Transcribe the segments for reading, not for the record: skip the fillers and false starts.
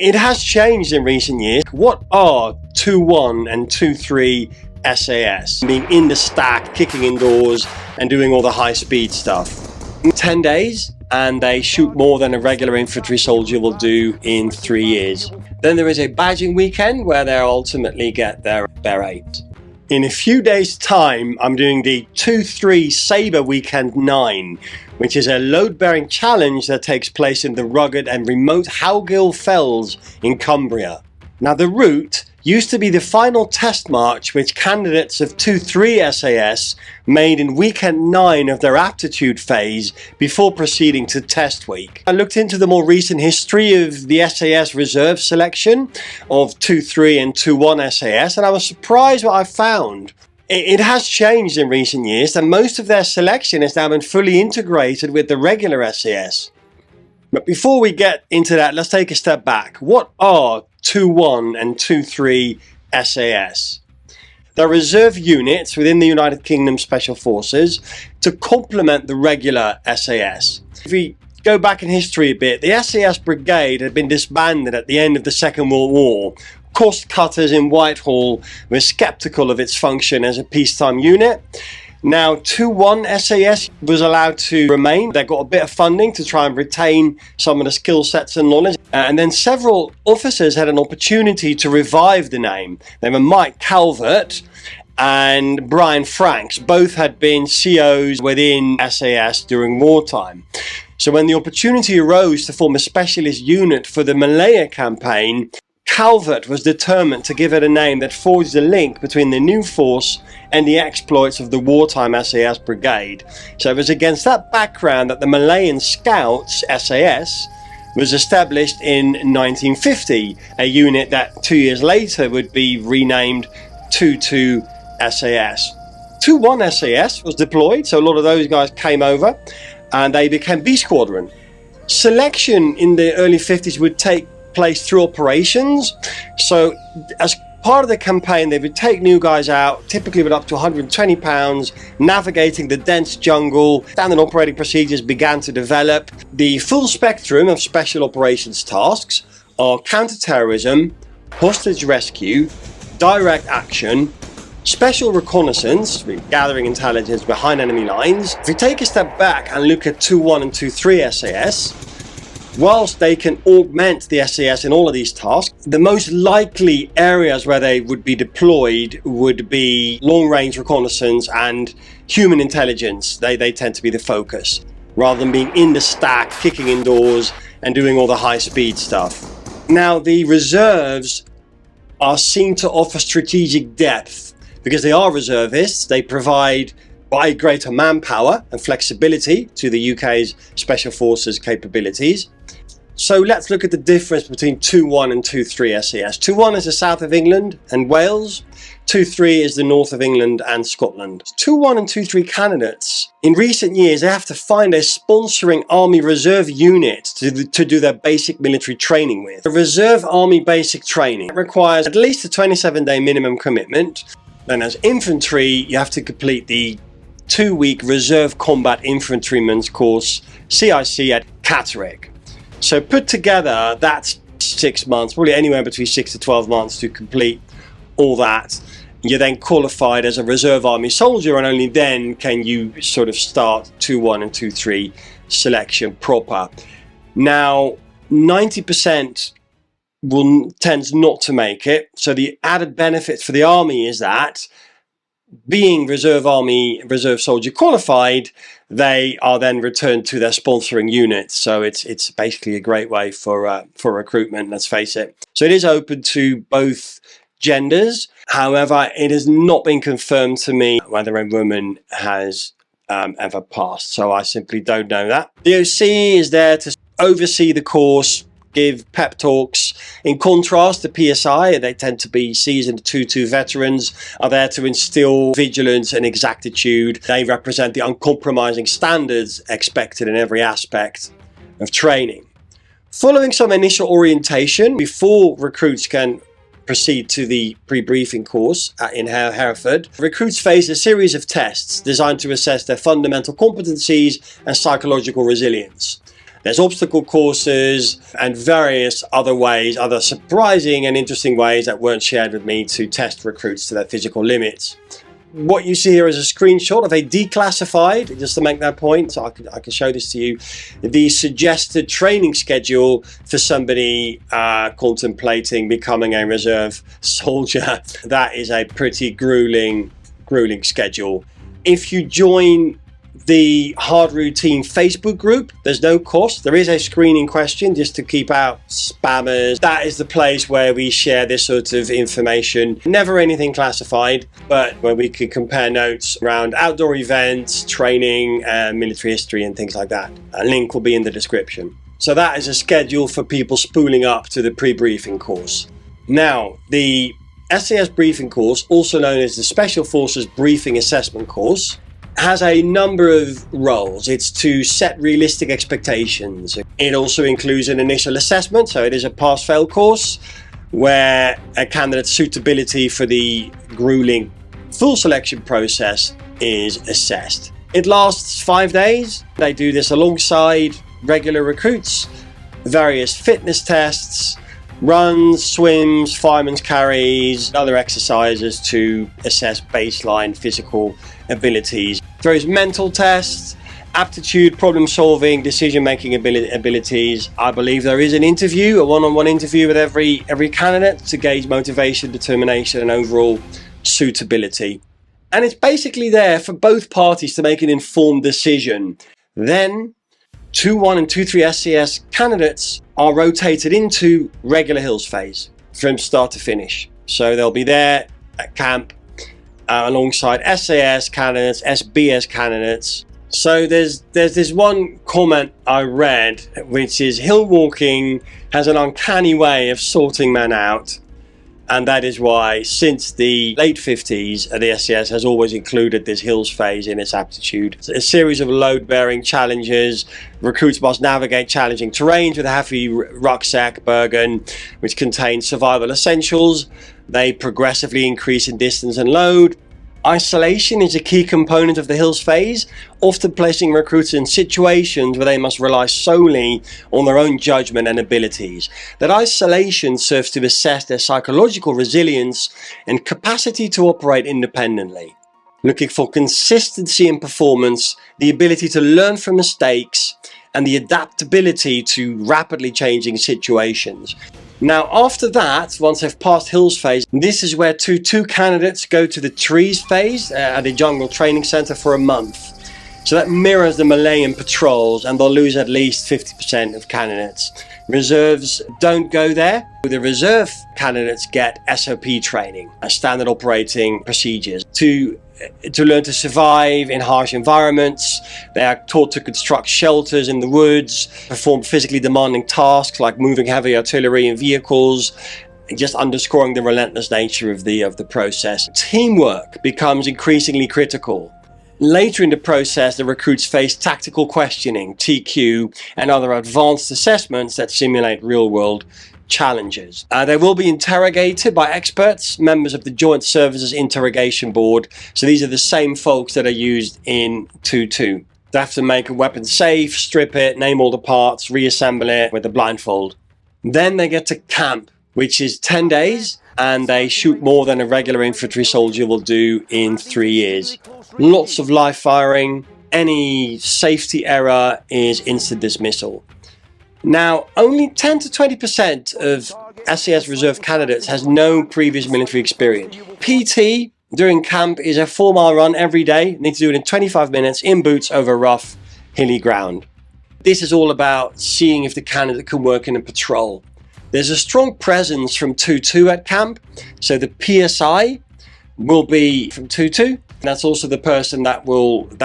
It has changed in recent years. What are 2.1 and 2.3 SAS? Being in the stack, kicking indoors and doing all the high speed stuff. 10 days and they shoot more than a regular infantry soldier will do in 3 years. Then there is a badging weekend where they ultimately get their beret. In a few days time I'm doing the 2.3 Sabre Weekend 9, which is a load-bearing challenge that takes place in the rugged and remote Howgill Fells in Cumbria. Now the route used to be the final test march which candidates of 2.3 SAS made in weekend 9 of their aptitude phase before proceeding to test week. I looked into the more recent history of the SAS reserve selection of 2.3 and 2.1 SAS and I was surprised what I found. It has changed in recent years and most of their selection has now been fully integrated with the regular SAS. But before we get into that, let's take a step back. What are 2.1 and 2.3 SAS? They're reserve units within the United Kingdom Special Forces to complement the regular SAS. If we go back in history a bit, the SAS Brigade had been disbanded at the end of the Second World War. Cost cutters in Whitehall were sceptical of its function as a peacetime unit. Now 2.1 SAS was allowed to remain. They got a bit of funding to try and retain some of the skill sets and knowledge. And then several officers had an opportunity to revive the name. They were Mike Calvert and Brian Franks. Both had been COs within SAS during wartime. So when the opportunity arose to form a specialist unit for the Malaya campaign, Calvert was determined to give it a name that forged a link between the new force and the exploits of the wartime SAS Brigade. So it was against that background that the Malayan Scouts SAS was established in 1950, a unit that 2 years later would be renamed 2.2 SAS. 2.1 SAS was deployed, so a lot of those guys came over and they became B Squadron. Selection in the early 50s would take place through operations. So as part of the campaign they would take new guys out, typically with up to 120 pounds, navigating the dense jungle. Standard operating procedures began to develop. The full spectrum of special operations tasks are counter-terrorism, hostage rescue, direct action, special reconnaissance, gathering intelligence behind enemy lines. If we take a step back and look at 2.1 and 2.3 SAS, whilst they can augment the SAS in all of these tasks, the most likely areas where they would be deployed would be long-range reconnaissance and human intelligence. They tend to be the focus, rather than being in the stack, kicking indoors and doing all the high-speed stuff. Now the reserves are seen to offer strategic depth because they are reservists. They provide by greater manpower and flexibility to the UK's Special Forces capabilities. So let's look at the difference between 2.1 and 2.3 SAS. 2.1 is the south of England and Wales. 2.3 is the north of England and Scotland. 2.1 and 2.3 candidates, in recent years, they have to find a sponsoring Army Reserve unit to do their basic military training with. A Reserve Army basic training requires at least a 27-day minimum commitment. Then as infantry, you have to complete the 2-week Reserve Combat Infantryman's course, CIC, at Catterick. So put together, that's 6 months, probably anywhere between 6 to 12 months to complete all that. You're then qualified as a Reserve Army soldier and only then can you sort of start 2.1 and 2.3 selection proper. Now 90% tends not to make it. So the added benefit for the Army is that being Reserve Army Reserve Soldier qualified, they are then returned to their sponsoring unit. So it's basically a great way for recruitment, let's face it. So it is open to both genders. However, it has not been confirmed to me whether a woman has ever passed. So I simply don't know that. The OC is there to oversee the course, give pep talks. In contrast, the PSI, they tend to be seasoned 2.2 veterans, are there to instill vigilance and exactitude. They represent the uncompromising standards expected in every aspect of training. Following some initial orientation before recruits can proceed to the pre-briefing course in Hereford, recruits face a series of tests designed to assess their fundamental competencies and psychological resilience. There's obstacle courses and various other ways, other surprising and interesting ways that weren't shared with me to test recruits to their physical limits. What you see here is a screenshot of a declassified, just to make that point, so I can show this to you, the suggested training schedule for somebody contemplating becoming a reserve soldier. That is a pretty grueling schedule. If you join the Hard Routine Facebook group, there's no cost. There is a screening question just to keep out spammers. That is the place where we share this sort of information. Never anything classified, but where we could compare notes around outdoor events, training, military history and things like that. A link will be in the description. So that is a schedule for people spooling up to the pre-briefing course. Now, the SAS briefing course, also known as the Special Forces Briefing Assessment course, has a number of roles. It's to set realistic expectations. It also includes an initial assessment, so it is a pass-fail course where a candidate's suitability for the grueling full selection process is assessed. It lasts 5 days. They do this alongside regular recruits, various fitness tests, runs, swims, fireman's carries, other exercises to assess baseline physical abilities. Various mental tests, aptitude, problem solving, decision making abilities. I believe there is an interview, a one-on-one interview with every candidate to gauge motivation, determination and overall suitability. And it's basically there for both parties to make an informed decision. Then 2-1 and 2-3 SAS candidates are rotated into regular Hills phase from start to finish. So they'll be there at camp alongside SAS candidates, SBS candidates. So there's this one comment I read, which is hill walking has an uncanny way of sorting men out. And that is why, since the late 50s, the SAS has always included this hills phase in its aptitude. It's a series of load-bearing challenges. Recruits must navigate challenging terrains with a heavy rucksack, Bergen, which contains survival essentials. They progressively increase in distance and load. Isolation is a key component of the hills phase, often placing recruits in situations where they must rely solely on their own judgment and abilities. That isolation serves to assess their psychological resilience and capacity to operate independently. Looking for consistency in performance, the ability to learn from mistakes, and the adaptability to rapidly changing situations. Now, after that, once they've passed Hills phase, this is where 2-2 candidates go to the Trees phase at the Jungle Training Center for a month. So that mirrors the Malayan patrols, and they'll lose at least 50% of candidates. Reserves don't go there. The reserve candidates get SOP training, standard operating procedures, to learn to survive in harsh environments. They are taught to construct shelters in the woods, perform physically demanding tasks like moving heavy artillery and vehicles, just underscoring the relentless nature of the process. Teamwork becomes increasingly critical. Later in the process, the recruits face tactical questioning, TQ, and other advanced assessments that simulate real-world challenges. They will be interrogated by experts, members of the Joint Services Interrogation Board. So these are the same folks that are used in 2-2. They have to make a weapon safe, strip it, name all the parts, reassemble it with a blindfold. Then they get to camp, which is 10 days, and they shoot more than a regular infantry soldier will do in 3 years. Lots of live firing. Any safety error is instant dismissal. Now, only 10 to 20% of SAS reserve candidates has no previous military experience. PT during camp is a 4-mile run every day. You need to do it in 25 minutes in boots over rough, hilly ground. This is all about seeing if the candidate can work in a patrol. There's a strong presence from 2-2 at camp. So the PSI will be from 2-2. That's also the person that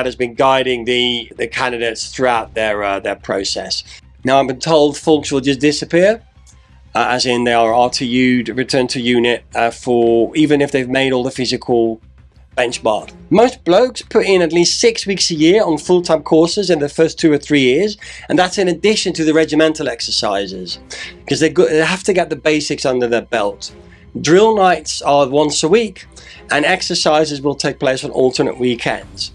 has been guiding the candidates throughout their process. Now, I've been told folks will just disappear, as in they are RTU'd, returned to unit for even if they've made all the physical benchmark. Most blokes put in at least 6 weeks a year on full-time courses in the first 2 or 3 years, and that's in addition to the regimental exercises, because they have to get the basics under their belt. Drill nights are once a week, and exercises will take place on alternate weekends.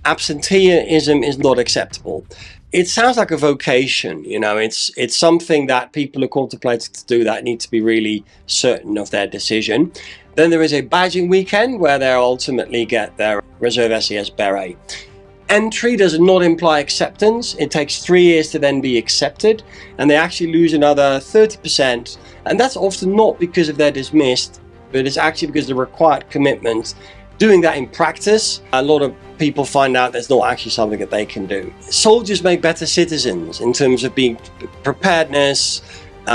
Absenteeism is not acceptable. it sounds like a vocation, you know. It's something that people who contemplating to do that need to be really certain of their decision. Then there is a badging weekend where they'll ultimately get their Reserve SAS beret. Entry does not imply acceptance. It takes 3 years to then be accepted, and they actually lose another 30%, and that's often not because of they're dismissed, but it's actually because of the required commitment. Doing that in practice, a lot of people find out that's not actually something that they can do. Soldiers make better citizens in terms of being preparedness,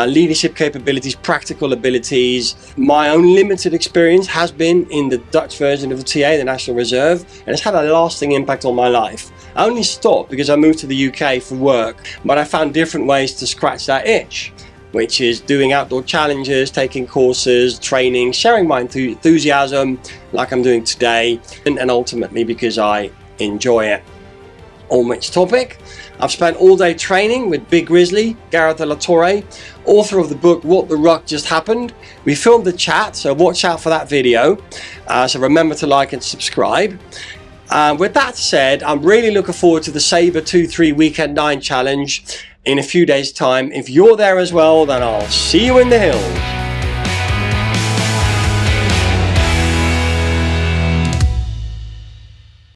leadership capabilities, practical abilities. My own limited experience has been in the Dutch version of the TA, the National Reserve, and it's had a lasting impact on my life. I only stopped because I moved to the UK for work, but I found different ways to scratch that itch, which is doing outdoor challenges, taking courses, training, sharing my enthusiasm like I'm doing today, and ultimately because I enjoy it. On which topic, I've spent all day training with Big Grizzly, Gareth de la Torre, author of the book What the Ruck Just Happened. We filmed the chat, so watch out for that video. So remember to like and subscribe. With that said, I'm really looking forward to the Sabre 2-3 Weekend 9 challenge in a few days' time. If you're there as well, then I'll see you in the hills.